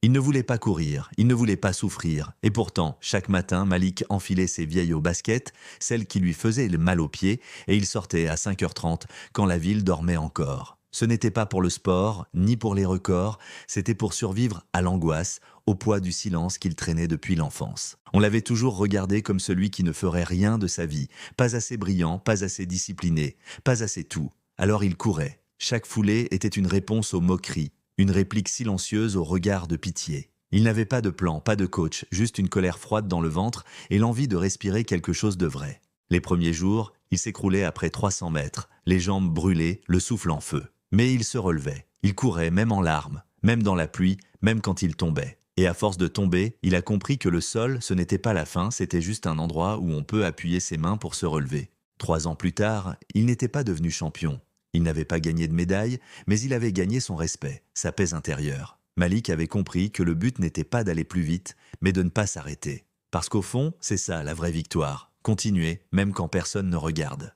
Il ne voulait pas courir, il ne voulait pas souffrir, et pourtant, chaque matin, Malik enfilait ses vieilles baskets, celles qui lui faisaient le mal aux pieds, et il sortait à 5h30 quand la ville dormait encore. Ce n'était pas pour le sport, ni pour les records, c'était pour survivre à l'angoisse, au poids du silence qu'il traînait depuis l'enfance. On l'avait toujours regardé comme celui qui ne ferait rien de sa vie, pas assez brillant, pas assez discipliné, pas assez tout. Alors il courait. Chaque foulée était une réponse aux moqueries, une réplique silencieuse au regard de pitié. Il n'avait pas de plan, pas de coach, juste une colère froide dans le ventre et l'envie de respirer quelque chose de vrai. Les premiers jours, il s'écroulait après 300 mètres, les jambes brûlées, le souffle en feu. Mais il se relevait, il courait même en larmes, même dans la pluie, même quand il tombait. Et à force de tomber, il a compris que le sol, ce n'était pas la fin, c'était juste un endroit où on peut appuyer ses mains pour se relever. 3 ans plus tard, il n'était pas devenu champion. Il n'avait pas gagné de médaille, mais il avait gagné son respect, sa paix intérieure. Malik avait compris que le but n'était pas d'aller plus vite, mais de ne pas s'arrêter. Parce qu'au fond, c'est ça la vraie victoire. Continuer, même quand personne ne regarde.